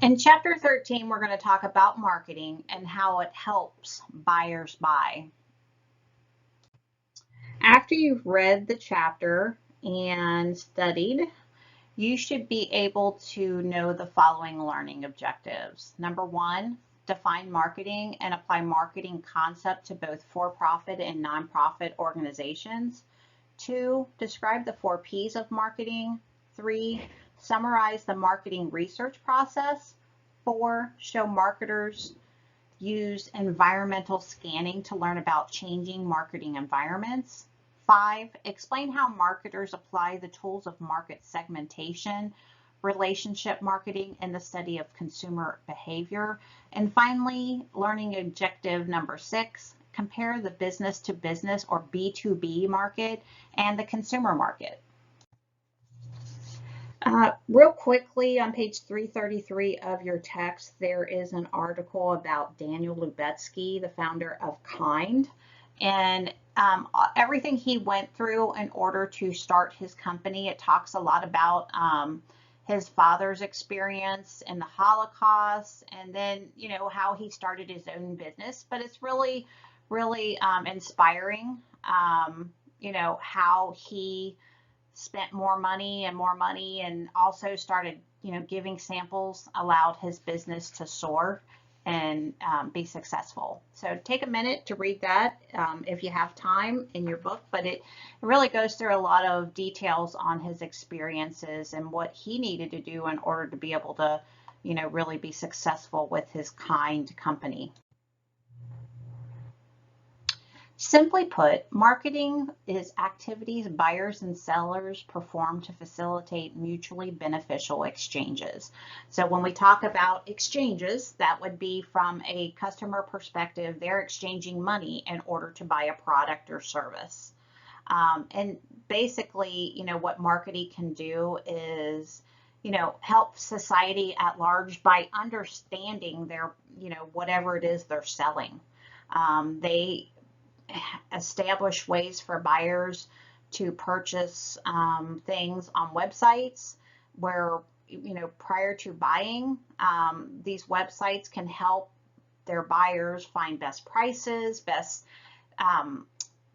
In chapter 13, we're going to talk about marketing and how it helps buyers buy. After you've read the chapter and studied, you should be able to know the following learning objectives. Number one, define marketing and apply marketing concept to both for-profit and nonprofit organizations. Two, describe the 4 Ps of marketing. Three, summarize the marketing research process. Four, show marketers use environmental scanning to learn about changing marketing environments. Five, explain how marketers apply the tools of market segmentation, relationship marketing, and the study of consumer behavior. And finally, learning objective number 6, compare the business to business or B2B market and the consumer market. Real quickly, on page 333 of your text, there is an article about Daniel Lubetzky, the founder of Kind, and everything he went through in order to start his company. It talks a lot about his father's experience in the Holocaust, and then how he started his own business. But it's really, really inspiring. How he spent more money and also started giving samples, allowed his business to soar and be successful. So take a minute to read that if you have time in your book, but it really goes through a lot of details on his experiences and what he needed to do in order to be able to really be successful with his Kind company. Simply put, marketing is activities buyers and sellers perform to facilitate mutually beneficial exchanges. So when we talk about exchanges, that would be from a customer perspective, they're exchanging money in order to buy a product or service. And basically, what marketing can do is, help society at large by understanding their, whatever it is they're selling. They establish ways for buyers to purchase things on websites where, prior to buying, these websites can help their buyers find best prices, best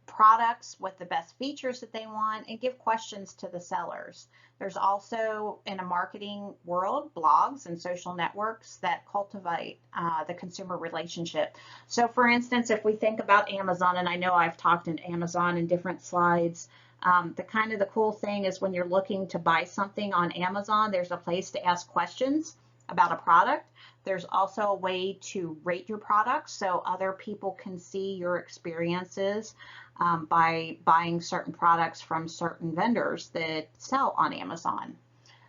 products with the best features that they want, and give questions to the sellers. There's also, in a marketing world, blogs and social networks that cultivate the consumer relationship. So for instance, if we think about Amazon, and I know I've talked in Amazon in different slides, the cool thing is when you're looking to buy something on Amazon, there's a place to ask questions about a product. There's also a way to rate your products so other people can see your experiences by buying certain products from certain vendors that sell on Amazon.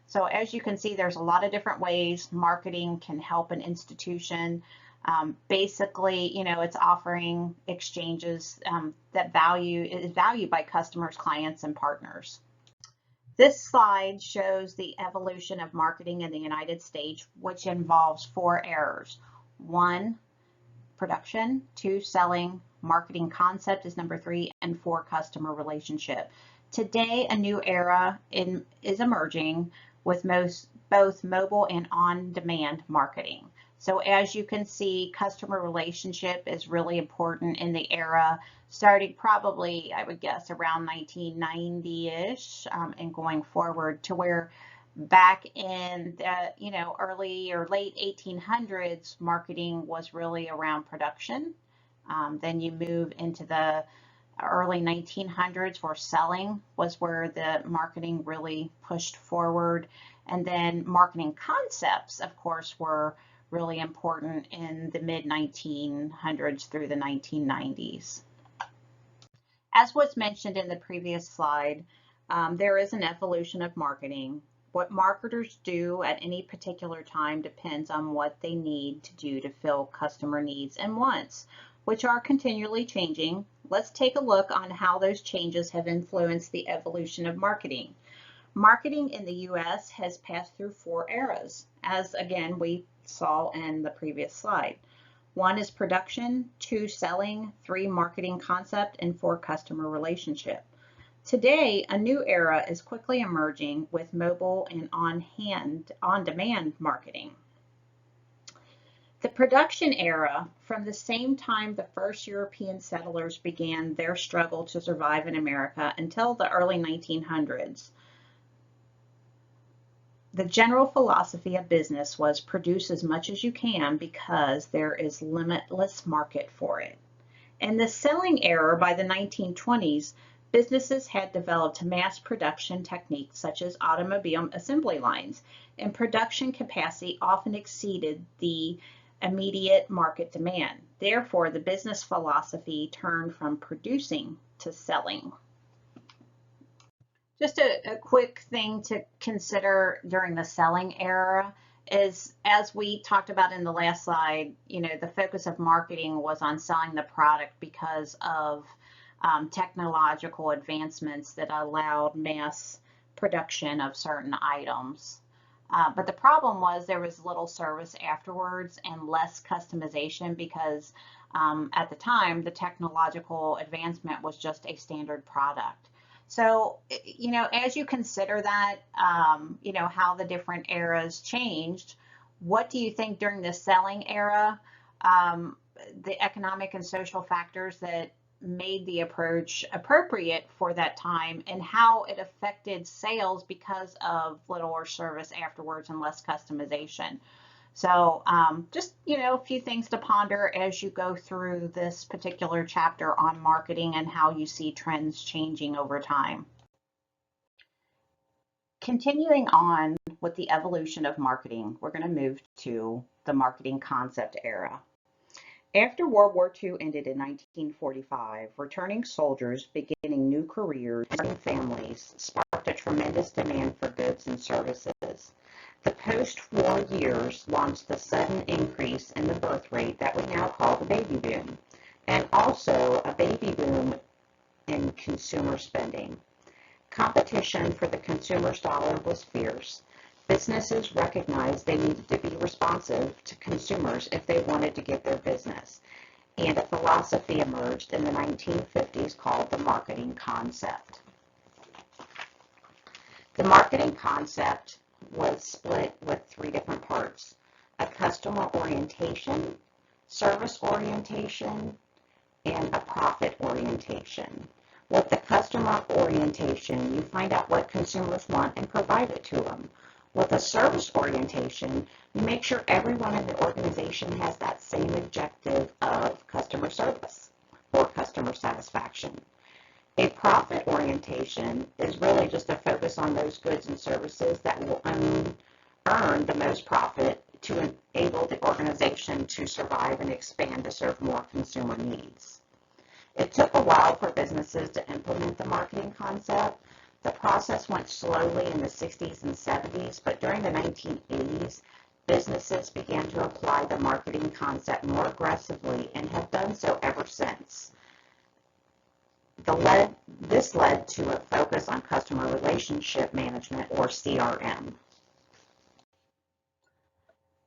So as you can see, there's a lot of different ways marketing can help an institution. Basically, it's offering exchanges that is valued by customers, clients, and partners. This slide shows the evolution of marketing in the United States, which involves 4 eras. 1, production. 2, selling. Marketing concept is number 3, and 4, customer relationship. Today, a new era is emerging with both mobile and on-demand marketing. So as you can see, customer relationship is really important in the era starting probably, I would guess, around 1990-ish and going forward to where back in the early or late 1800s, marketing was really around production. Then you move into the early 1900s where selling was where the marketing really pushed forward. And then marketing concepts, of course, were really important in the mid-1900s through the 1990s. As was mentioned in the previous slide, there is an evolution of marketing. What marketers do at any particular time depends on what they need to do to fill customer needs and wants, which are continually changing. Let's take a look on how those changes have influenced the evolution of marketing. Marketing in the U.S. has passed through 4 eras, as again we saw in the previous slide. 1 is production, 2 selling, 3 marketing concept, and 4 customer relationship. Today, a new era is quickly emerging with mobile and on-demand marketing. The production era, from the same time the first European settlers began their struggle to survive in America until the early 1900s, the general philosophy of business was produce as much as you can because there is limitless market for it. In the selling era by the 1920s, businesses had developed mass production techniques such as automobile assembly lines, and production capacity often exceeded the immediate market demand. Therefore, the business philosophy turned from producing to selling. Just a quick thing to consider during the selling era is, as we talked about in the last slide, the focus of marketing was on selling the product because of technological advancements that allowed mass production of certain items. But the problem was there was little service afterwards and less customization because at the time the technological advancement was just a standard product. So, as you consider that, how the different eras changed, what do you think during the selling era, the economic and social factors that made the approach appropriate for that time, and how it affected sales because of little service afterwards and less customization? So just, a few things to ponder as you go through this particular chapter on marketing and how you see trends changing over time. Continuing on with the evolution of marketing, we're going to move to the marketing concept era. After World War II ended in 1945, returning soldiers beginning new careers and families sparked a tremendous demand for goods and services. The post-war years launched the sudden increase in the birth rate that we now call the baby boom, and also a baby boom in consumer spending. Competition for the consumer's dollar was fierce. Businesses recognized they needed to be responsive to consumers if they wanted to get their business, and a philosophy emerged in the 1950s called the marketing concept. The marketing concept was split with three different parts: a customer orientation, service orientation, and a profit orientation. With the customer orientation, you find out what consumers want and provide it to them. With a service orientation, you make sure everyone in the organization has that same objective of customer service or customer satisfaction. A profit orientation is really just a focus on those goods and services that will earn the most profit to enable the organization to survive and expand to serve more consumer needs. It took a while for businesses to implement the marketing concept. The process went slowly in the 60s and 70s, but during the 1980s, businesses began to apply the marketing concept more aggressively and have done so ever since. This led to a focus on customer relationship management, or CRM.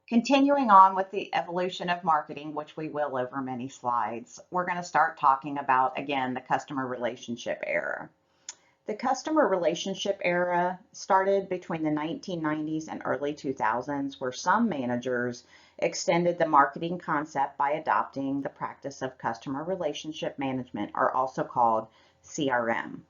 Continuing on with the evolution of marketing, which we will over many slides, we're going to start talking about, again, the customer relationship era. The customer relationship era started between the 1990s and early 2000s, where some managers extended the marketing concept by adopting the practice of customer relationship management, or also called CRM.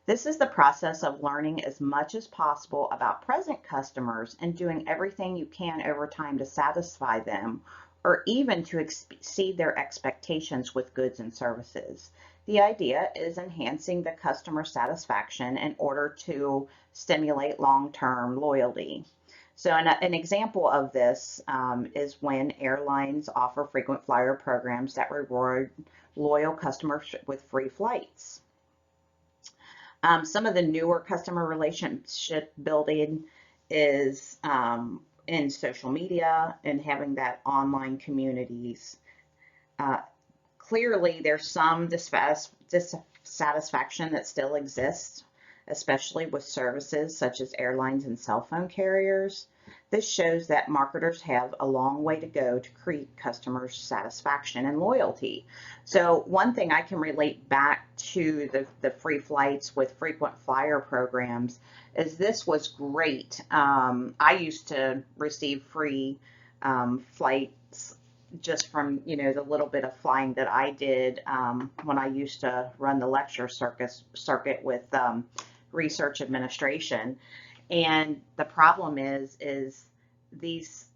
This is the process of learning as much as possible about present customers and doing everything you can over time to satisfy them, or even to exceed their expectations with goods and services. The idea is enhancing the customer satisfaction in order to stimulate long-term loyalty. So an example of this is when airlines offer frequent flyer programs that reward loyal customers with free flights. Some of the newer customer relationship building is in social media and having that online communities. Clearly, there's some dissatisfaction that still exists, especially with services such as airlines and cell phone carriers. This shows that marketers have a long way to go to create customer satisfaction and loyalty. So one thing I can relate back to the free flights with frequent flyer programs is this was great. I used to receive free flights just from, the little bit of flying that I did when I used to run the lecture circuit with research administration. And the problem is these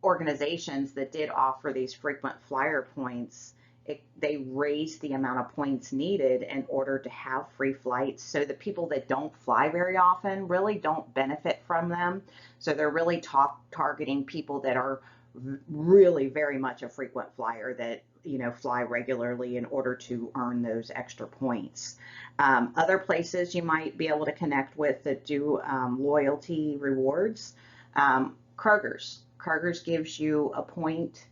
organizations that did offer these frequent flyer points, they raised the amount of points needed in order to have free flights. So the people that don't fly very often really don't benefit from them. So they're really targeting people that are really very much a frequent flyer, that fly regularly in order to earn those extra points. Other places you might be able to connect with that do loyalty rewards. Kroger's gives you a point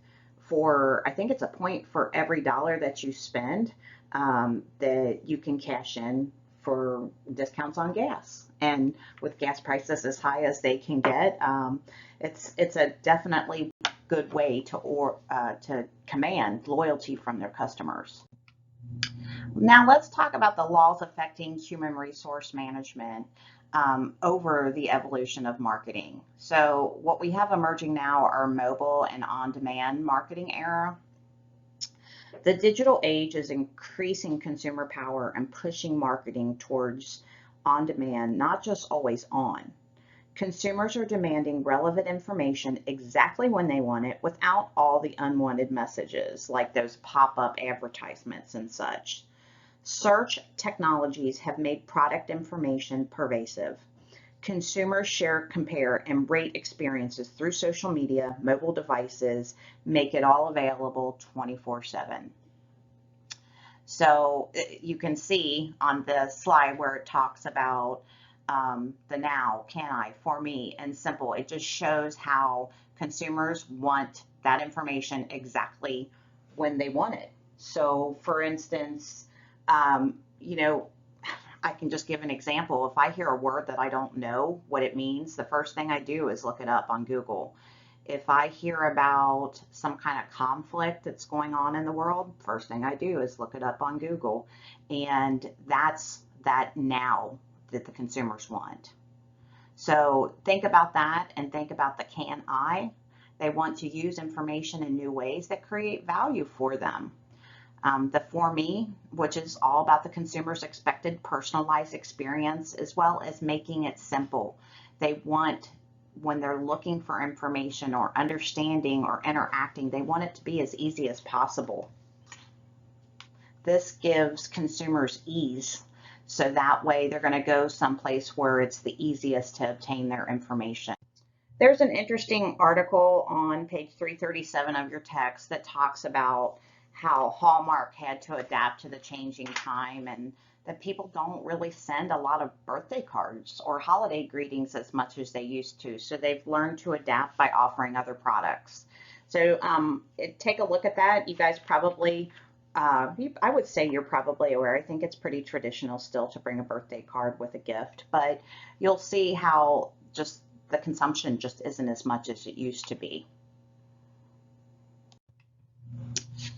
for, I think it's a point for every dollar that you spend, that you can cash in for discounts on gas. And with gas prices as high as they can get, it's a definitely good way to command loyalty from their customers. Now let's talk about the laws affecting human resource management over the evolution of marketing. So what we have emerging now are mobile and on-demand marketing era. The digital age is increasing consumer power and pushing marketing towards on-demand, not just always on. Consumers are demanding relevant information exactly when they want it without all the unwanted messages like those pop-up advertisements and such. Search technologies have made product information pervasive. Consumers share, compare, and rate experiences through social media, mobile devices, make it all available 24/7. So you can see on the slide where it talks about the now, can I, for me, and simple. It just shows how consumers want that information exactly when they want it. So for instance, I can just give an example. If I hear a word that I don't know what it means, the first thing I do is look it up on Google. If I hear about some kind of conflict that's going on in the world, first thing I do is look it up on Google. And that's that now that the consumers want. So think about that and think about the can I. They want to use information in new ways that create value for them. The for me, which is all about the consumer's expected personalized experience, as well as making it simple. They want, when they're looking for information or understanding or interacting, they want it to be as easy as possible. This gives consumers ease, so that way they're going to go someplace where it's the easiest to obtain their information. There's an interesting article on page 337 of your text that talks about how Hallmark had to adapt to the changing time, and that people don't really send a lot of birthday cards or holiday greetings as much as they used to. So they've learned to adapt by offering other products. So take a look at that. You guys probably, I would say you're probably aware. I think it's pretty traditional still to bring a birthday card with a gift, but you'll see how just the consumption just isn't as much as it used to be.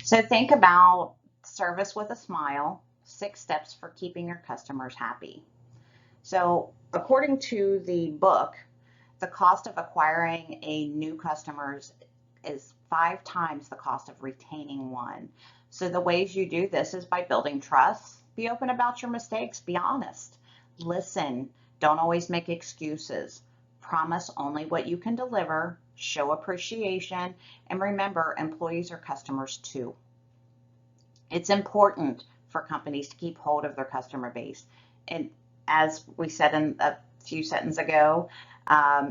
So think about service with a smile, 6 steps for keeping your customers happy. So according to the book, the cost of acquiring a new customers is 5 times the cost of retaining one. So the ways you do this is by building trust. Be open about your mistakes. Be honest. Listen. Don't always make excuses. Promise only what you can deliver. Show appreciation. And remember, employees are customers too. It's important for companies to keep hold of their customer base. And as we said in a few sentences ago,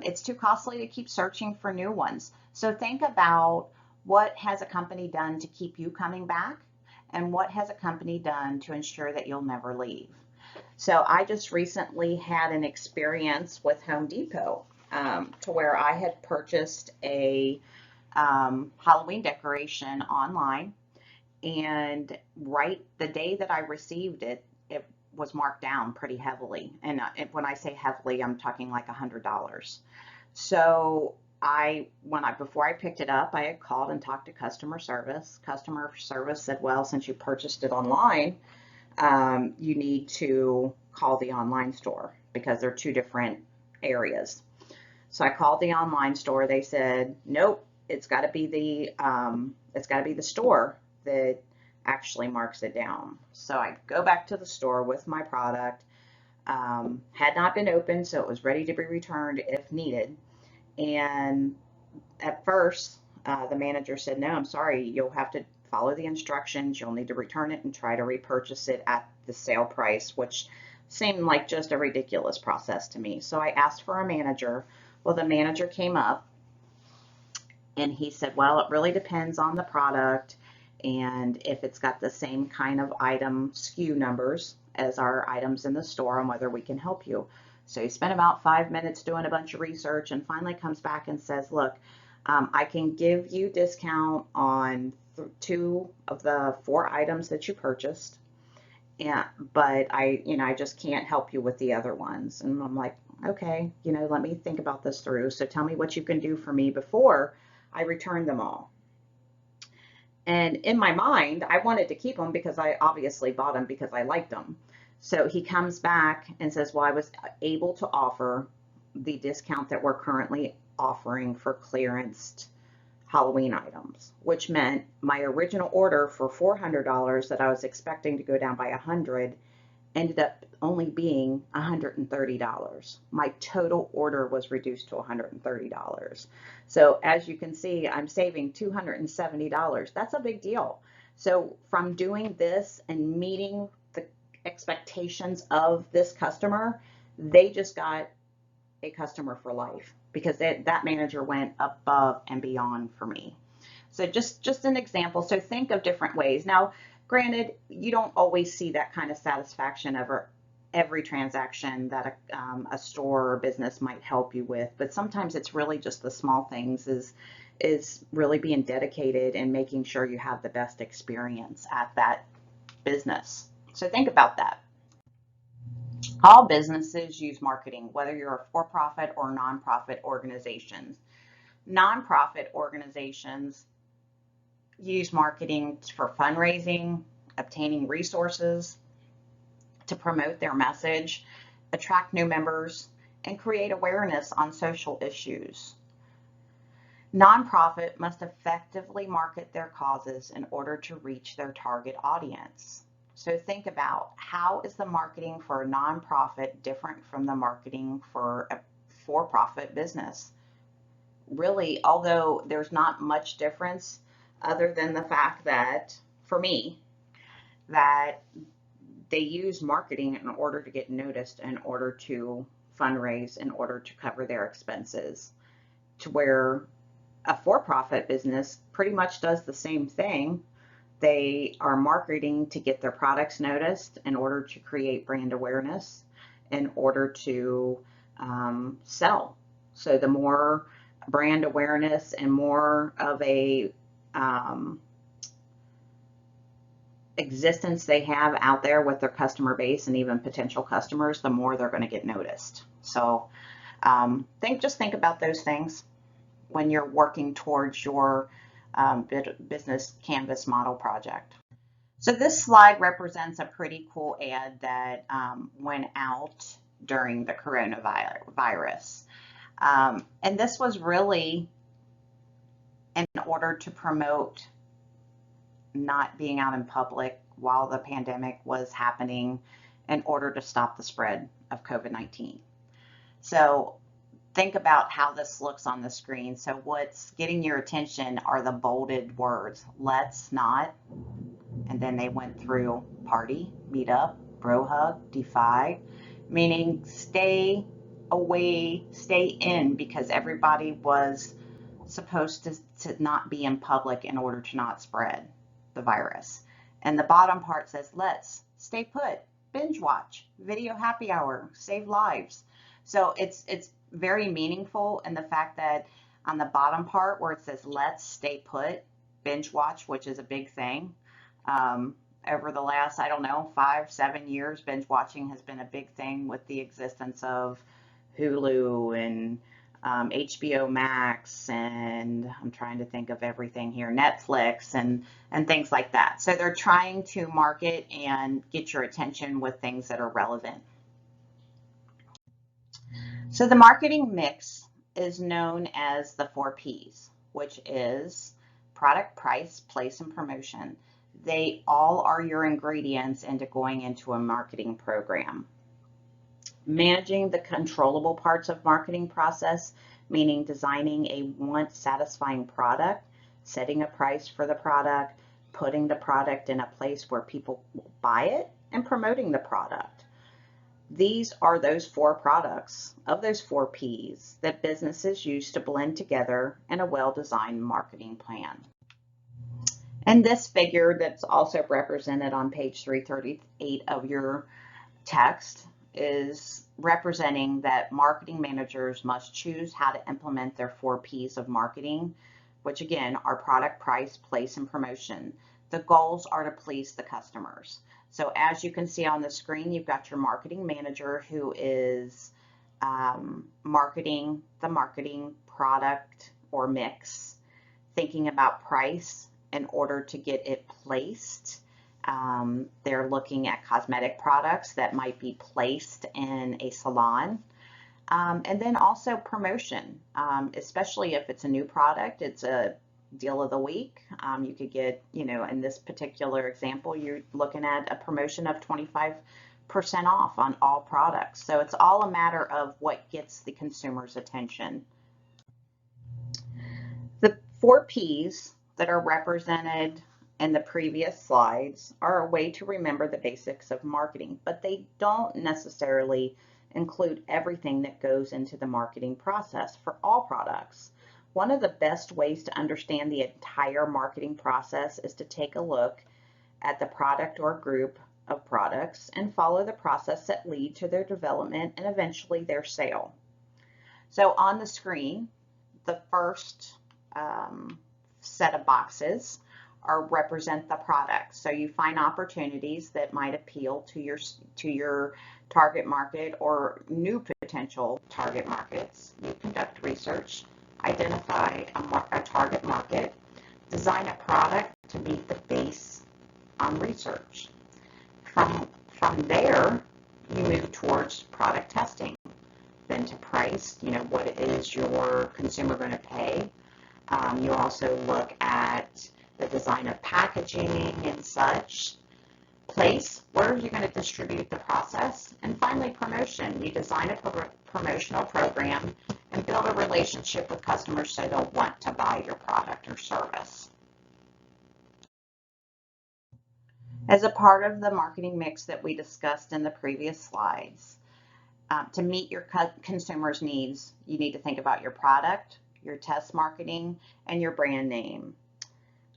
it's too costly to keep searching for new ones. So think about, what has a company done to keep you coming back? And what has a company done to ensure that you'll never leave? So I just recently had an experience with Home Depot to where I had purchased a Halloween decoration online, and right the day that I received it, it was marked down pretty heavily. And when I say heavily, I'm talking like $100. So before I picked it up, I had called and talked to customer service. Customer service said, well, since you purchased it online, you need to call the online store because they're 2 different areas. So I called the online store. They said, nope, it's got to be the store that actually marks it down. So I go back to the store with my product. Had not been opened, so it was ready to be returned if needed. And at first, the manager said, "No, I'm sorry, you'll have to follow the instructions. You'll need to return it and try to repurchase it at the sale price," which seemed like just a ridiculous process to me. So I asked for a manager. Well, the manager came up and he said, "Well, it really depends on the product and if it's got the same kind of item SKU numbers as our items in the store and whether we can help you." So he spent about 5 minutes doing a bunch of research and finally comes back and says, "Look, I can give you discount on 2 of the 4 items that you purchased, but I just can't help you with the other ones." And I'm like, "Okay, let me think about this through. So tell me what you can do for me before I return them all." And in my mind, I wanted to keep them because I obviously bought them because I liked them. So he comes back and says, "Well, I was able to offer the discount that we're currently offering for clearance Halloween items," which meant my original order for $400 that I was expecting to go down by $100 ended up only being $130. My total order was reduced to $130. So as you can see, I'm saving $270. That's a big deal. So from doing this and meeting the expectations of this customer, they just got a customer for life because that manager went above and beyond for me. So just an example. So think of different ways. Now, granted, you don't always see that kind of satisfaction over every transaction that a store or business might help you with, but sometimes it's really just the small things is really being dedicated and making sure you have the best experience at that business. So think about that. All businesses use marketing, whether you're a for-profit or nonprofit organizations. Nonprofit organizations use marketing for fundraising, obtaining resources, to promote their message, attract new members, and create awareness on social issues. Nonprofit must effectively market their causes in order to reach their target audience. So think about, how is the marketing for a nonprofit different from the marketing for a for-profit business? Really, although there's not much difference other than the fact that, for me, that they use marketing in order to get noticed, in order to fundraise, in order to cover their expenses, to where a for-profit business pretty much does the same thing. They are marketing to get their products noticed in order to create brand awareness, in order to sell. So the more brand awareness and more of a existence they have out there with their customer base and even potential customers, the more they're going to get noticed. So just think about those things when you're working towards your business canvas model project. So this slide represents a pretty cool ad that went out during the coronavirus. And this was really in order to promote not being out in public while the pandemic was happening, in order to stop the spread of COVID-19. So think about how this looks on the screen. So what's getting your attention are the bolded words: let's not, and then they went through party, meet up, bro hug, defy, meaning stay away, stay in, because everybody was supposed to not be in public in order to not spread the virus. And the bottom part says, let's stay put, binge watch, video happy hour, save lives. So it's very meaningful in the fact that on the bottom part where it says let's stay put, binge watch, which is a big thing. Over the last, I don't know, 5-7 years, binge watching has been a big thing with the existence of Hulu and HBO Max, and I'm trying to think of everything here, Netflix and things like that. So they're trying to market and get your attention with things that are relevant. So the marketing mix is known as the 4 Ps. which is product, price, place, and promotion. They all are your ingredients into going into a marketing program. Managing the controllable parts of marketing process, meaning designing a once satisfying product, setting a price for the product, putting the product in a place where people will buy it, and promoting the product. These are those four products of those four P's that businesses use to blend together in a well-designed marketing plan. And this figure that's also represented on page 338 of your text is representing that marketing managers must choose how to implement their four P's of marketing, which again are product, price, place, and promotion. The goals are to please the customers. So as you can see on the screen, you've got your marketing manager who is marketing the marketing product or mix, thinking about price in order to get it placed. They're looking at cosmetic products that might be placed in a salon. And then also promotion, especially if it's a new product, it's a deal of the week. You could get, in this particular example, you're looking at a promotion of 25% off on all products. So it's all a matter of what gets the consumer's attention. The four P's that are represented in the previous slides are a way to remember the basics of marketing, but they don't necessarily include everything that goes into the marketing process for all products. One of the best ways to understand the entire marketing process is to take a look at the product or group of products and follow the process that lead to their development and eventually their sale. So on the screen, the first set of boxes represent the product. So you find opportunities that might appeal to your target market or new potential target markets. You conduct research, identify a target market, design a product to meet the base on research. From there, you move towards product testing, then to price, what is your consumer going to pay. You also look at the design of packaging and such. Place, where are you going to distribute the process? And finally, promotion. You design a promotional program and build a relationship with customers so they'll want to buy your product or service. As a part of the marketing mix that we discussed in the previous slides, to meet your consumers' needs, you need to think about your product, your test marketing, and your brand name.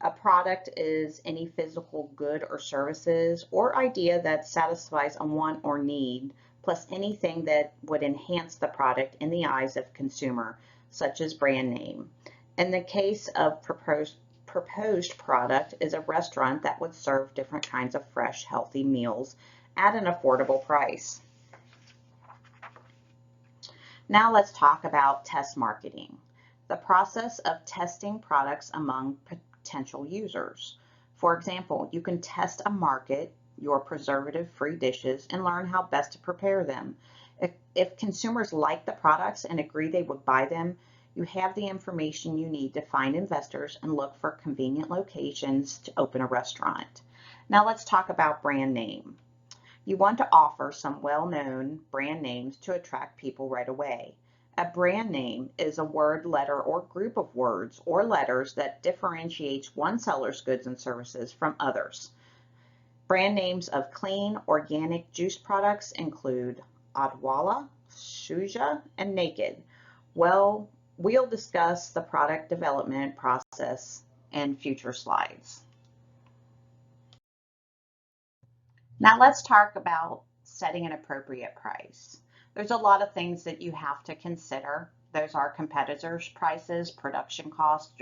A product is any physical good or services or idea that satisfies a want or need, plus anything that would enhance the product in the eyes of consumer, such as brand name. In the case of proposed product is a restaurant that would serve different kinds of fresh, healthy meals at an affordable price. Now let's talk about test marketing, the process of testing products among potential users. For example, you can test a market, your preservative-free dishes, and learn how best to prepare them. If consumers like the products and agree they would buy them, you have the information you need to find investors and look for convenient locations to open a restaurant. Now let's talk about brand name. You want to offer some well-known brand names to attract people right away. A brand name is a word, letter, or group of words or letters that differentiates one seller's goods and services from others. Brand names of clean, organic juice products include Odwalla, Shuja, and Naked. Well, we'll discuss the product development process in future slides. Now let's talk about setting an appropriate price. There's a lot of things that you have to consider. Those are competitors' prices, production costs,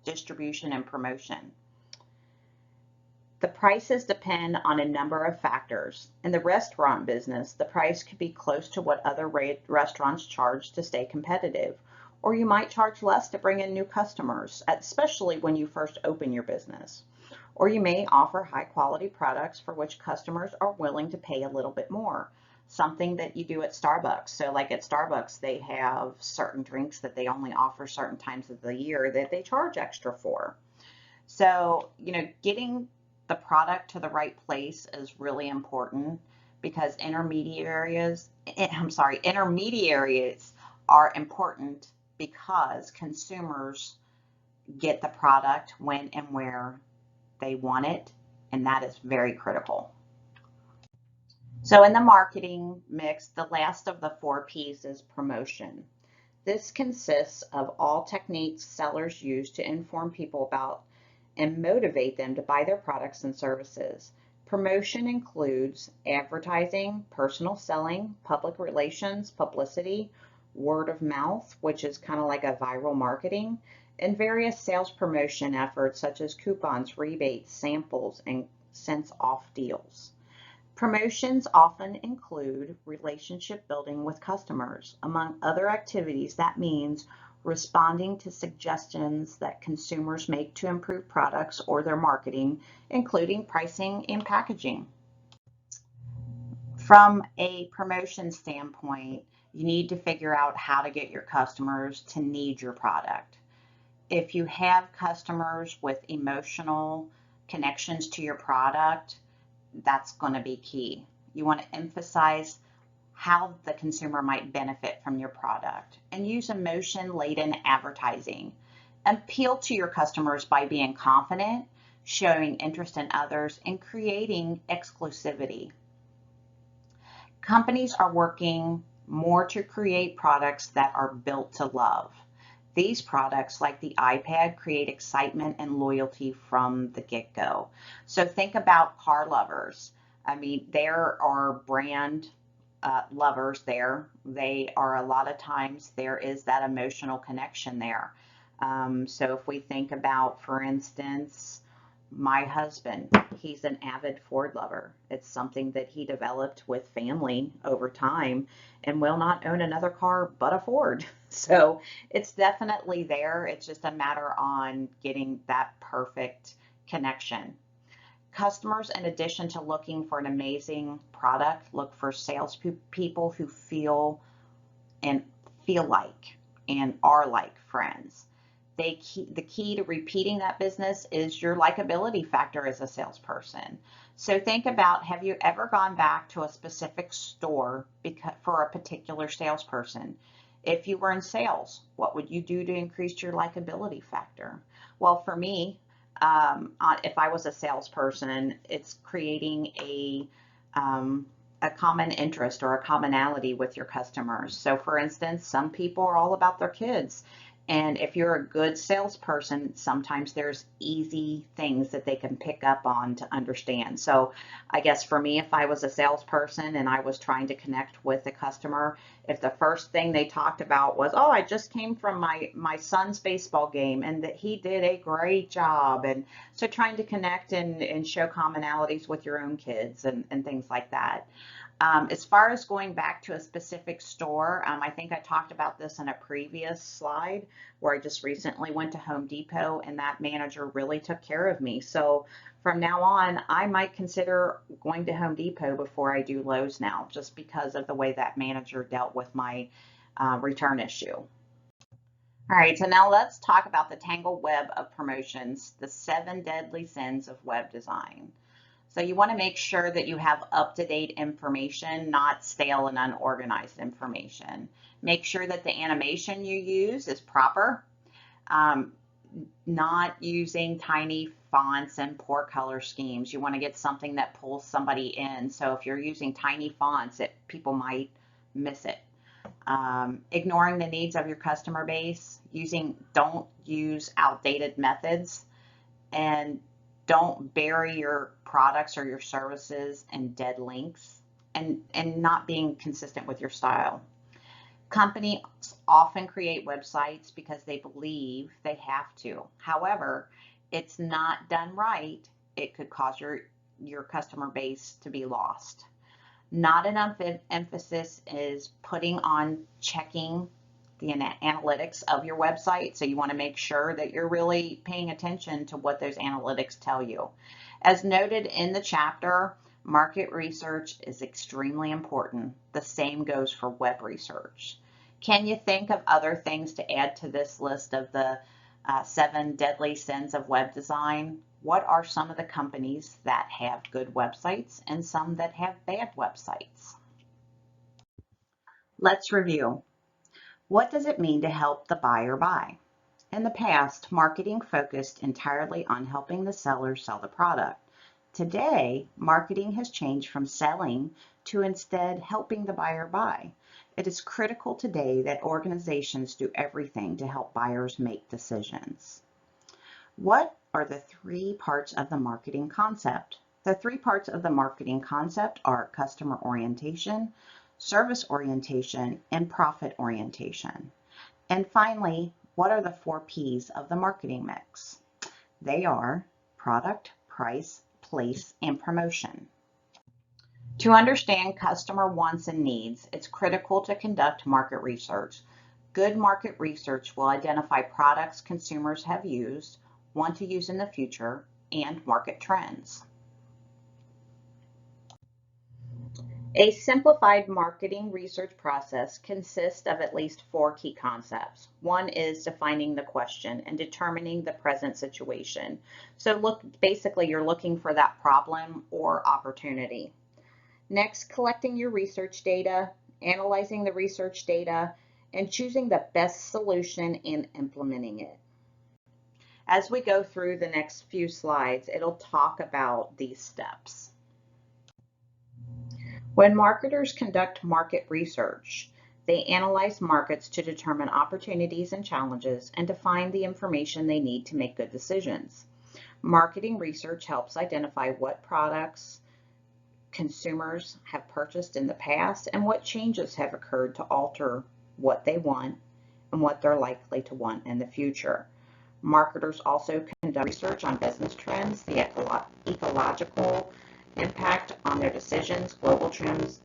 distribution, and promotion. The prices depend on a number of factors. In the restaurant business, the price could be close to what other restaurants charge to stay competitive, or you might charge less to bring in new customers, especially when you first open your business. Or you may offer high quality products for which customers are willing to pay a little bit more. something that you do at Starbucks. So like at Starbucks, they have certain drinks that they only offer certain times of the year that they charge extra for. So, getting the product to the right place is really important because intermediaries are important because consumers get the product when and where they want it, and that is very critical. So in the marketing mix, the last of the 4 Ps is promotion. This consists of all techniques sellers use to inform people about and motivate them to buy their products and services. Promotion includes advertising, personal selling, public relations, publicity, word of mouth, which is kind of like a viral marketing, and various sales promotion efforts such as coupons, rebates, samples, and cents off deals. Promotions often include relationship building with customers. Among other activities, that means responding to suggestions that consumers make to improve products or their marketing, including pricing and packaging. From a promotion standpoint, you need to figure out how to get your customers to need your product. If you have customers with emotional connections to your product, that's going to be key. You want to emphasize how the consumer might benefit from your product and use emotion-laden advertising. Appeal to your customers by being confident, showing interest in others, and creating exclusivity. Companies are working more to create products that are built to love. These products, like the iPad, create excitement and loyalty from the get-go. So think about car lovers. I mean, there are brand lovers there. They are, a lot of times there is that emotional connection there. So if we think about, for instance, my husband, he's an avid Ford lover. It's something that he developed with family over time and will not own another car but a Ford. So it's definitely there. It's just a matter on getting that perfect connection. Customers, in addition to looking for an amazing product, look for salespeople who feel like and are like friends. The key to repeating that business is your likability factor as a salesperson. So think about, have you ever gone back to a specific store for a particular salesperson? If you were in sales, what would you do to increase your likability factor? Well, for me, if I was a salesperson, it's creating a common interest or a commonality with your customers. So for instance, some people are all about their kids. And if you're a good salesperson, sometimes there's easy things that they can pick up on to understand. So I guess for me, if I was a salesperson and I was trying to connect with a customer, if the first thing they talked about was, oh, I just came from my son's baseball game and that he did a great job. And so trying to connect and show commonalities with your own kids and things like that. As far as going back to a specific store, I think I talked about this in a previous slide where I just recently went to Home Depot and that manager really took care of me. So from now on, I might consider going to Home Depot before I do Lowe's now, just because of the way that manager dealt with my return issue. All right, so now let's talk about the tangled web of promotions, the 7 deadly sins of web design. So you want to make sure that you have up-to-date information, not stale and unorganized information. Make sure that the animation you use is proper, not using tiny fonts and poor color schemes. You want to get something that pulls somebody in. So if you're using tiny fonts, people might miss it. Ignoring the needs of your customer base, don't use outdated methods, and don't bury your products or your services in dead links, and not being consistent with your style. Companies often create websites because they believe they have to. However, it's not done right. It could cause your customer base to be lost. Not enough emphasis is putting on checking the analytics of your website. So you want to make sure that you're really paying attention to what those analytics tell you. As noted in the chapter, market research is extremely important. The same goes for web research. Can you think of other things to add to this list of the 7 deadly sins of web design? What are some of the companies that have good websites and some that have bad websites? Let's review. What does it mean to help the buyer buy? In the past, marketing focused entirely on helping the seller sell the product. Today, marketing has changed from selling to instead helping the buyer buy. It is critical today that organizations do everything to help buyers make decisions. What are the 3 parts of the marketing concept? The 3 parts of the marketing concept are customer orientation, service orientation, and profit orientation. And finally, what are the 4 P's of the marketing mix? They are product, price, place, and promotion. To understand customer wants and needs, it's critical to conduct market research. Good market research will identify products consumers have used, want to use in the future, and market trends. A simplified marketing research process consists of at least 4 key concepts. One is defining the question and determining the present situation. So basically you're looking for that problem or opportunity. Next, collecting your research data, analyzing the research data, and choosing the best solution and implementing it. As we go through the next few slides, it'll talk about these steps. When marketers conduct market research, they analyze markets to determine opportunities and challenges and to find the information they need to make good decisions. Marketing research helps identify what products consumers have purchased in the past and what changes have occurred to alter what they want and what they're likely to want in the future. Marketers also conduct research on business trends, the ecological impact on their decisions, global trends,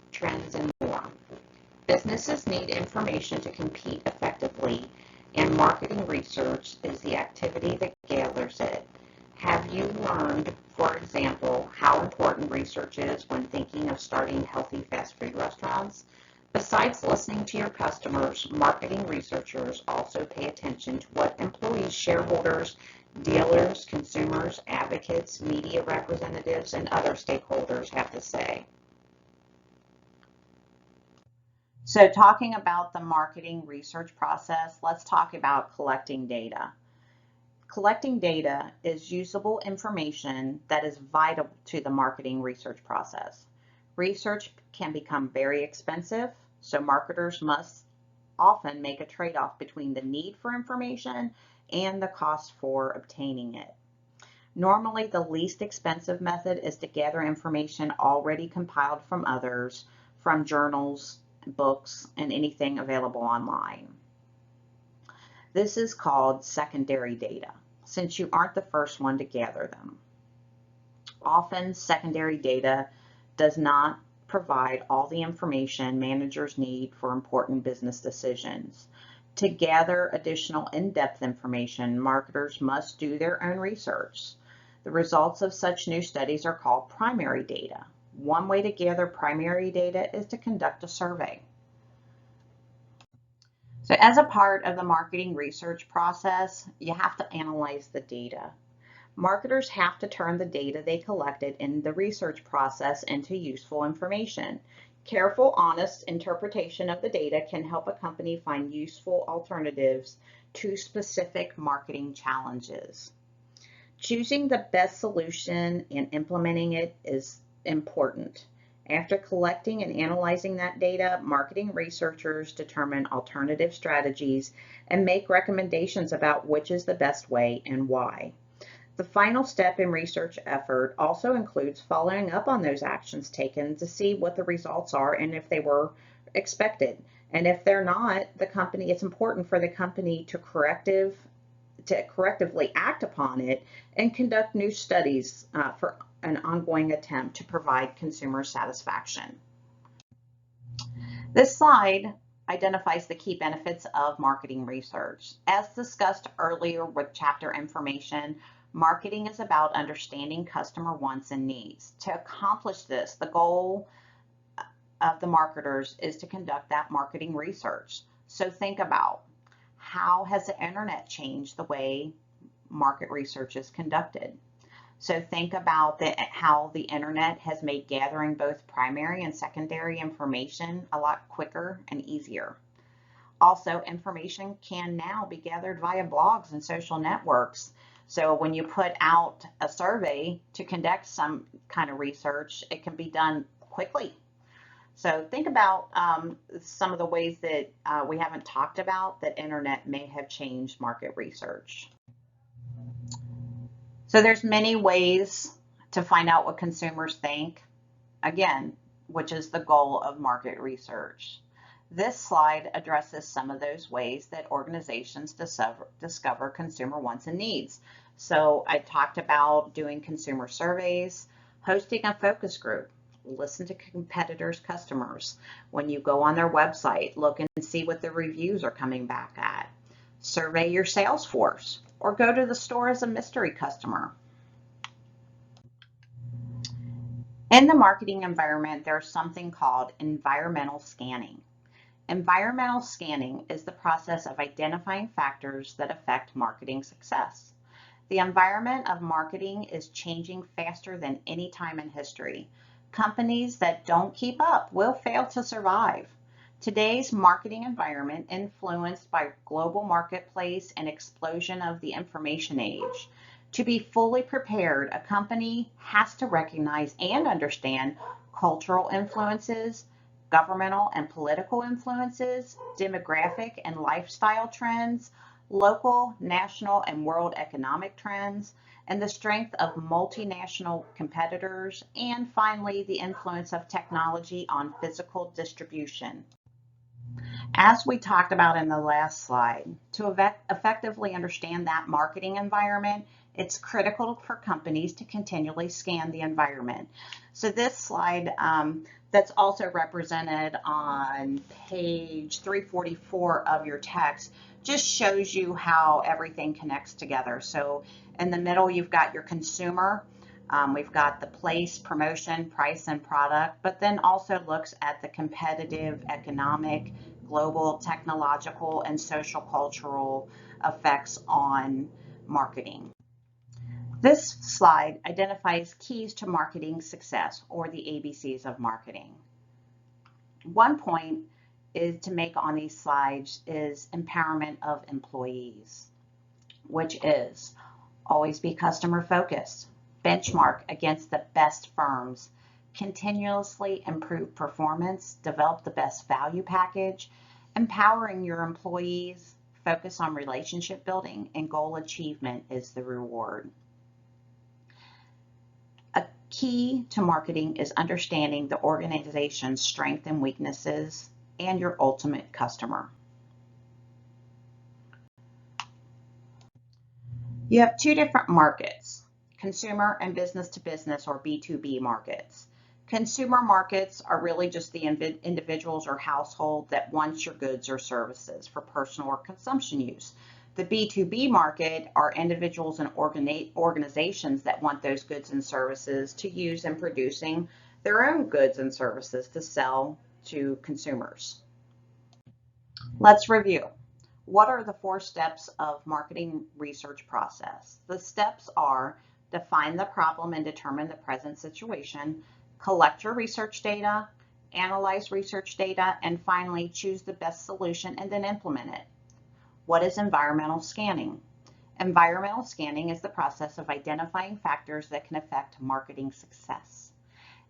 and more. Businesses need information to compete effectively, and marketing research is the activity that gathers it. Have you learned, for example, how important research is when thinking of starting healthy fast food restaurants? Besides listening to your customers, marketing researchers also pay attention to what employees, shareholders, dealers, consumers, advocates, media representatives, and other stakeholders have to say. So talking about the marketing research process, let's talk about collecting data. Collecting data is usable information that is vital to the marketing research process. Research can become very expensive, so marketers must often make a trade-off between the need for information and the cost for obtaining it. Normally, the least expensive method is to gather information already compiled from others, from journals, books, and anything available online. This is called secondary data, since you aren't the first one to gather them. Often, secondary data does not provide all the information managers need for important business decisions. To gather additional in-depth information, marketers must do their own research. The results of such new studies are called primary data. One way to gather primary data is to conduct a survey. So as a part of the marketing research process, you have to analyze the data. Marketers have to turn the data they collected in the research process into useful information. Careful, honest interpretation of the data can help a company find useful alternatives to specific marketing challenges. Choosing the best solution and implementing it is important. After collecting and analyzing that data, marketing researchers determine alternative strategies and make recommendations about which is the best way and why. The final step in research effort also includes following up on those actions taken to see what the results are and if they were expected. And if they're not, it's important for the company to correctively act upon it and conduct new studies for an ongoing attempt to provide consumer satisfaction. This slide identifies the key benefits of marketing research. As discussed earlier with chapter information, Marketing is about understanding customer wants and needs. To accomplish this, the goal of the marketers is to conduct that marketing research. So think about, how has the internet changed the way market research is conducted? So think about how the internet has made gathering both primary and secondary information a lot quicker and easier. Also, information can now be gathered via blogs and social networks. So when you put out a survey to conduct some kind of research, it can be done quickly. So think about some of the ways that we haven't talked about that internet may have changed market research. So there's many ways to find out what consumers think, again, which is the goal of market research. This slide addresses some of those ways that organizations discover consumer wants and needs. So I talked about doing consumer surveys, hosting a focus group, listen to competitors' customers. When you go on their website, look and see what the reviews are coming back at. Survey your sales force, or go to the store as a mystery customer. In the marketing environment, there's something called environmental scanning. Environmental scanning is the process of identifying factors that affect marketing success. The environment of marketing is changing faster than any time in history. Companies that don't keep up will fail to survive. Today's marketing environment, influenced by global marketplace and explosion of the information age. To be fully prepared, a company has to recognize and understand cultural influences, governmental and political influences, demographic and lifestyle trends, local, national, and world economic trends, and the strength of multinational competitors, and finally, the influence of technology on physical distribution. As we talked about in the last slide, to effectively understand that marketing environment, it's critical for companies to continually scan the environment. So this slide that's also represented on page 344 of your text just shows you how everything connects together. So in the middle, you've got your consumer. We've got the place, promotion, price, and product, but then also looks at the competitive, economic, global, technological, and social cultural effects on marketing. This slide identifies keys to marketing success, or the ABCs of marketing. One point is to make on these slides is empowerment of employees, which is always be customer focused, benchmark against the best firms, continuously improve performance, develop the best value package, empowering your employees, focus on relationship building, and goal achievement is the reward. A key to marketing is understanding the organization's strengths and weaknesses and your ultimate customer. You have two different markets, consumer and business to business, or B2B markets. Consumer markets are really just the individuals or household that wants your goods or services for personal or consumption use. The B2B market are individuals and organizations that want those goods and services to use in producing their own goods and services to sell to consumers. Let's review. What are the 4 steps of marketing research process? The steps are: define the problem and determine the present situation, collect your research data, analyze research data, and finally choose the best solution and then implement it. What is environmental scanning? Environmental scanning is the process of identifying factors that can affect marketing success.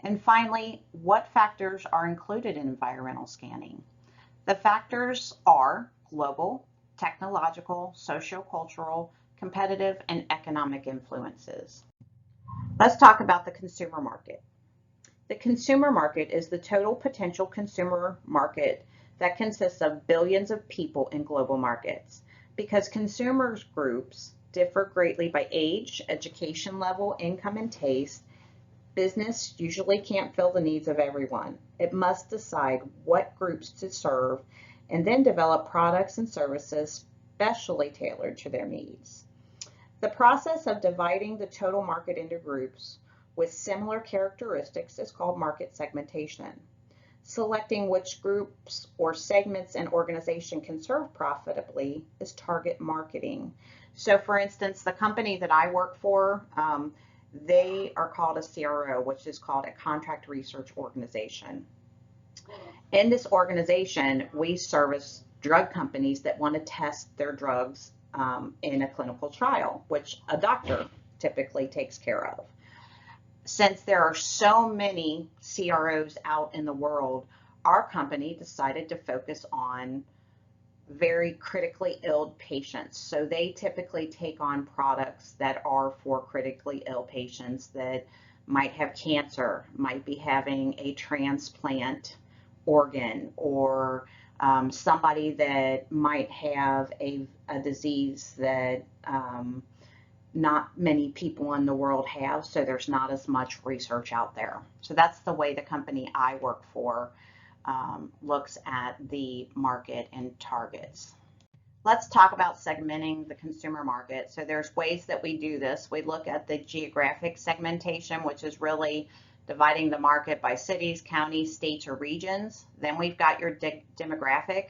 And finally, what factors are included in environmental scanning? The factors are global, technological, sociocultural, competitive, and economic influences. Let's talk about the consumer market. The consumer market is the total potential consumer market that consists of billions of people in global markets. Because consumers groups differ greatly by age, education level, income, and taste, business usually can't fill the needs of everyone. It must decide what groups to serve and then develop products and services specially tailored to their needs. The process of dividing the total market into groups with similar characteristics is called market segmentation. Selecting which groups or segments an organization can serve profitably is target marketing. So for instance, the company that I work for, they are called a CRO, which is called a contract research organization. In this organization, we service drug companies that want to test their drugs in a clinical trial, which a doctor typically takes care of. Since there are so many CROs out in the world, our company decided to focus on very critically ill patients. So they typically take on products that are for critically ill patients that might have cancer, might be having a transplant organ, or somebody that might have a disease that not many people in the world have, so there's not as much research out there. So that's the way the company I work for looks at the market and targets. Let's talk about segmenting the consumer market. So there's ways that we do this. We look at the geographic segmentation, which is really dividing the market by cities, counties, states, or regions. Then we've got your demographic,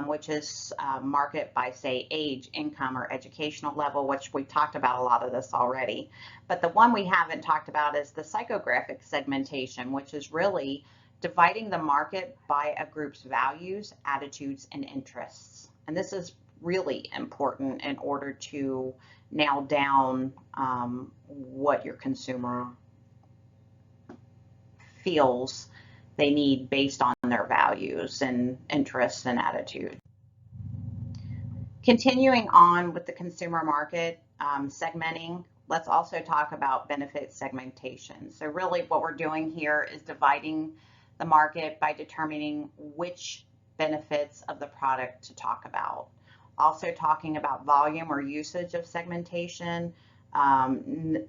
which is market by, say, age, income, or educational level, which we talked about a lot of this already. But the one we haven't talked about is the psychographic segmentation, which is really dividing the market by a group's values, attitudes, and interests. And this is really important in order to nail down what your consumer feels they need based on their values and interests and attitude. Continuing on with the consumer market segmenting, let's also talk about benefit segmentation. So really what we're doing here is dividing the market by determining which benefits of the product to talk about. Also talking about volume or usage of segmentation,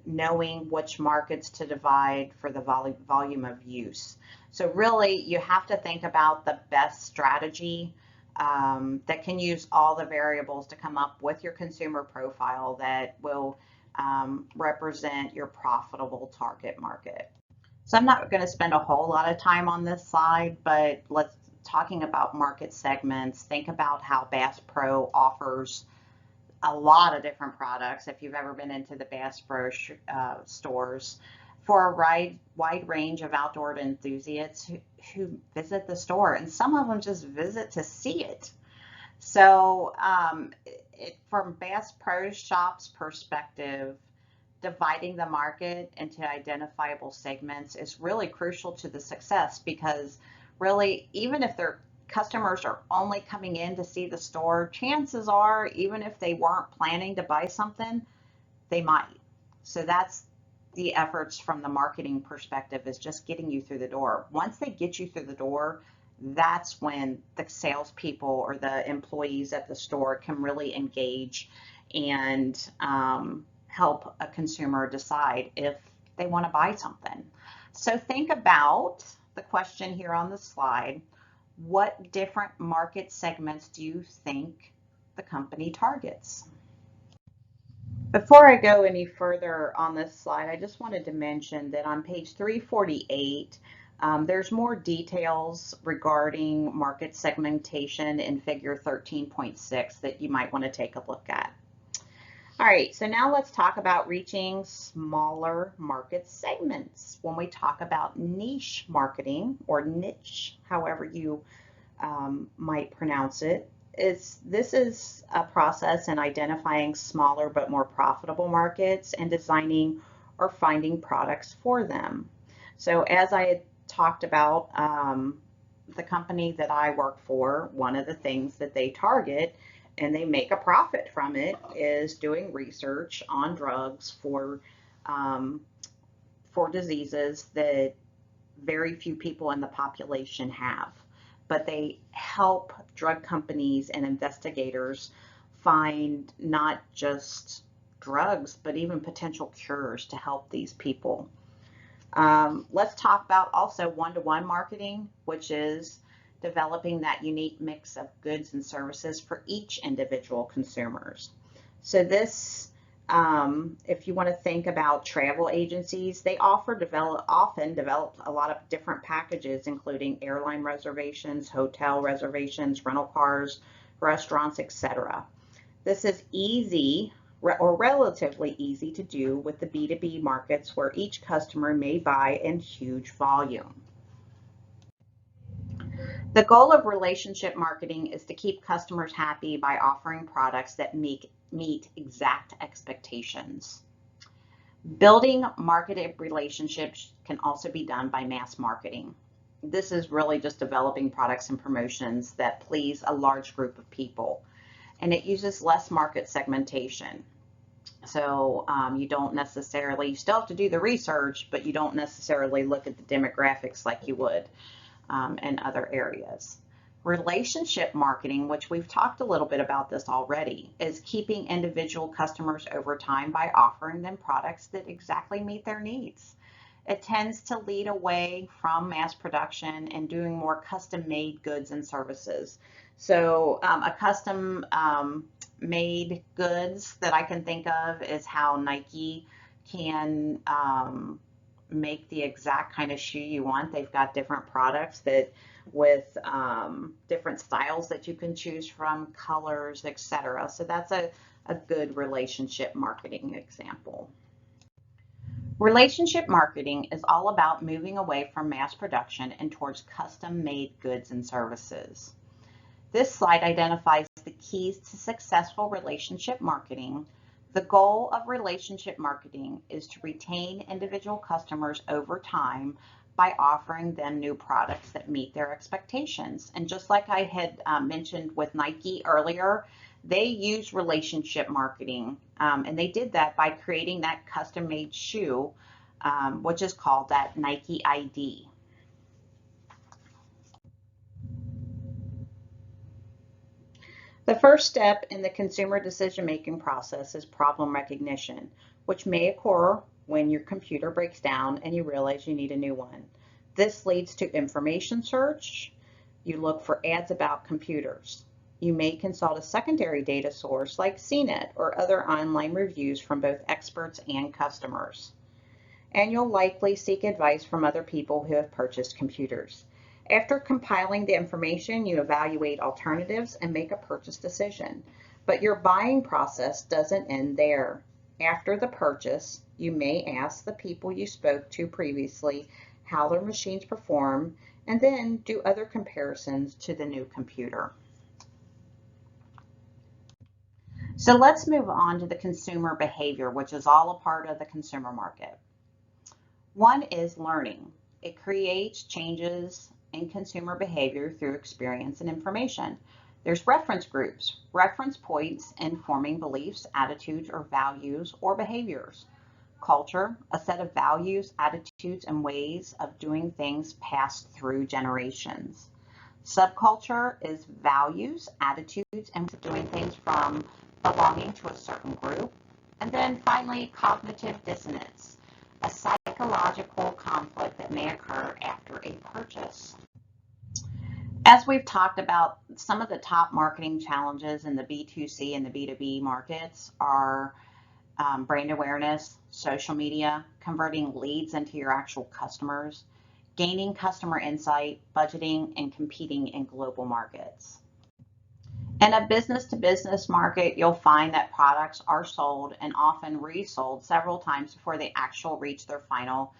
knowing which markets to divide for the volume of use. So really you have to think about the best strategy that can use all the variables to come up with your consumer profile that will represent your profitable target market. So I'm not going to spend a whole lot of time on this slide, but let's talking about market segments. Think about how Bass Pro offers a lot of different products. If you've ever been into the Bass Pro stores, for a wide range of outdoor enthusiasts who visit the store, and some of them just visit to see it. So from Bass Pro Shop's perspective, dividing the market into identifiable segments is really crucial to the success, because really, even if their customers are only coming in to see the store, chances are, even if they weren't planning to buy something, they might. So that's the efforts from the marketing perspective, is just getting you through the door. Once they get you through the door, that's when the salespeople or the employees at the store can really engage and help a consumer decide if they want to buy something. So think about the question here on the slide. What different market segments do you think the company targets? Before I go any further on this slide, I just wanted to mention that on page 348, there's more details regarding market segmentation in figure 13.6 that you might want to take a look at. All right, so now let's talk about reaching smaller market segments. When we talk about niche marketing, or niche, however you might pronounce it, this is a process in identifying smaller but more profitable markets and designing or finding products for them. So as I had talked about, the company that I work for, one of the things that they target and they make a profit from it is doing research on drugs for diseases that very few people in the population have. But they help drug companies and investigators find not just drugs, but even potential cures to help these people. Let's talk about also one-to-one marketing, which is developing that unique mix of goods and services for each individual consumers. So this If you want to think about travel agencies, they often develop a lot of different packages, including airline reservations, hotel reservations, rental cars, restaurants, etc. This is easy or relatively easy to do with the B2B markets where each customer may buy in huge volume. The goal of relationship marketing is to keep customers happy by offering products that meet exact expectations. Building marketed relationships can also be done by mass marketing. This is really just developing products and promotions that please a large group of people, and it uses less market segmentation. So you still have to do the research, but you don't necessarily look at the demographics like you would in other areas. Relationship marketing, which we've talked a little bit about this already, is keeping individual customers over time by offering them products that exactly meet their needs. It tends to lead away from mass production and doing more custom-made goods and services. So a custom made goods that I can think of is how Nike can make the exact kind of shoe you want. They've got different products that with different styles that you can choose from, colors, etc. So that's a good relationship marketing example. Relationship marketing is all about moving away from mass production and towards custom-made goods and services. This slide identifies the keys to successful relationship marketing. The goal of relationship marketing is to retain individual customers over time by offering them new products that meet their expectations. And just like I had mentioned with Nike earlier, they use relationship marketing, and they did that by creating that custom-made shoe, which is called that Nike ID. The first step in the consumer decision-making process is problem recognition, which may occur when your computer breaks down and you realize you need a new one. This leads to information search. You look for ads about computers. You may consult a secondary data source like CNET or other online reviews from both experts and customers. And you'll likely seek advice from other people who have purchased computers. After compiling the information, you evaluate alternatives and make a purchase decision. But your buying process doesn't end there. After the purchase, you may ask the people you spoke to previously how their machines perform, and then do other comparisons to the new computer. So let's move on to the consumer behavior, which is all a part of the consumer market. One is learning. It creates changes in consumer behavior through experience and information. There's reference groups, reference points informing beliefs, attitudes, or values or behaviors. Culture, a set of values, attitudes, and ways of doing things passed through generations. Subculture is values, attitudes, and doing things from belonging to a certain group. And then finally, cognitive dissonance, a psychological conflict that may occur after a purchase. As we've talked about, some of the top marketing challenges in the B2C and the B2B markets are brand awareness, social media, converting leads into your actual customers, gaining customer insight, budgeting, and competing in global markets. In a business-to-business market, you'll find that products are sold and often resold several times before they actually reach their final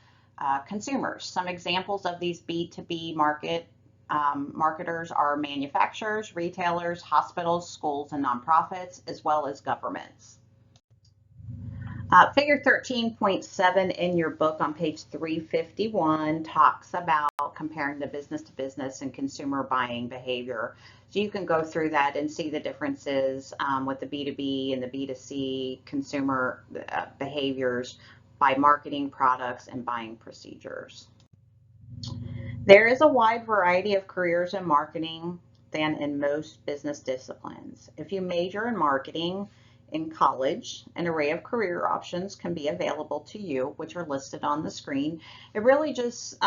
consumers. Some examples of these B2B marketers are manufacturers, retailers, hospitals, schools, and nonprofits, as well as governments. Figure 13.7 in your book on page 351 talks about comparing the business-to-business and consumer buying behavior. So you can go through that and see the differences with the B2B and the B2C consumer behaviors by marketing products and buying procedures. There is a wide variety of careers in marketing than in most business disciplines. If you major in marketing in college, an array of career options can be available to you, which are listed on the screen. It really just,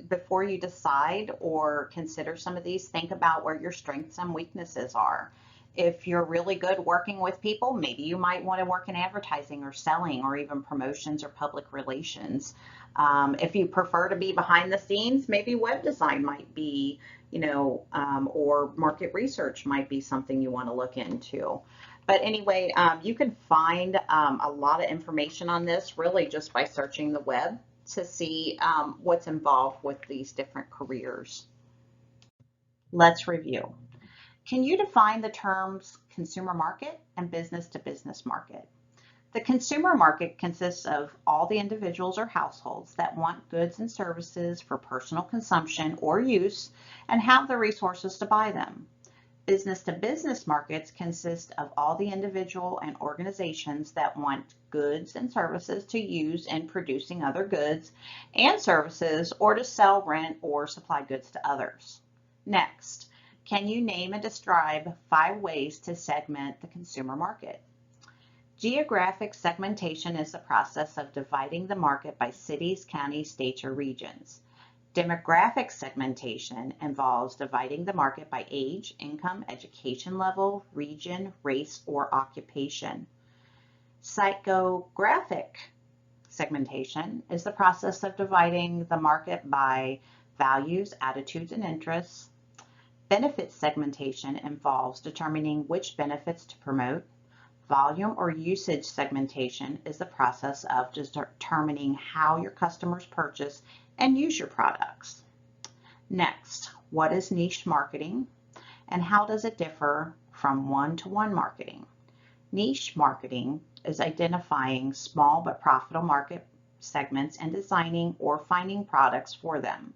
before you decide or consider some of these, think about where your strengths and weaknesses are. If you're really good working with people, maybe you might want to work in advertising or selling or even promotions or public relations. If you prefer to be behind the scenes, maybe web design might be, or market research might be something you want to look into. But anyway, you can find a lot of information on this really just by searching the web to see what's involved with these different careers. Let's review. Can you define the terms consumer market and business to business market? The consumer market consists of all the individuals or households that want goods and services for personal consumption or use and have the resources to buy them. Business to business markets consist of all the individual and organizations that want goods and services to use in producing other goods and services or to sell, rent, or supply goods to others. Next, can you name and describe 5 ways to segment the consumer market? Geographic segmentation is the process of dividing the market by cities, counties, states, or regions. Demographic segmentation involves dividing the market by age, income, education level, region, race, or occupation. Psychographic segmentation is the process of dividing the market by values, attitudes, and interests. Benefit segmentation involves determining which benefits to promote. Volume or usage segmentation is the process of determining how your customers purchase and use your products. Next, what is niche marketing and how does it differ from one-to-one marketing? Niche marketing is identifying small but profitable market segments and designing or finding products for them.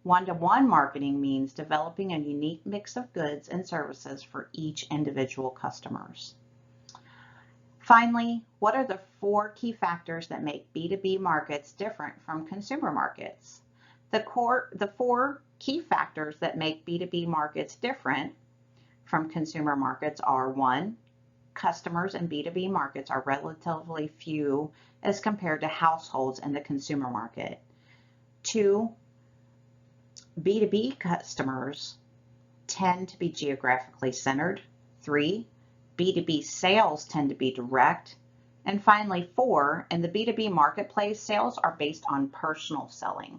One-to-one marketing means developing a unique mix of goods and services for each individual customers. Finally, what are the 4 key factors that make B2B markets different from consumer markets? The 4 key factors that make B2B markets different from consumer markets are: 1, customers in B2B markets are relatively few as compared to households in the consumer market. 2, B2B customers tend to be geographically centered. 3, B2B sales tend to be direct. And finally, 4, in the B2B marketplace, sales are based on personal selling.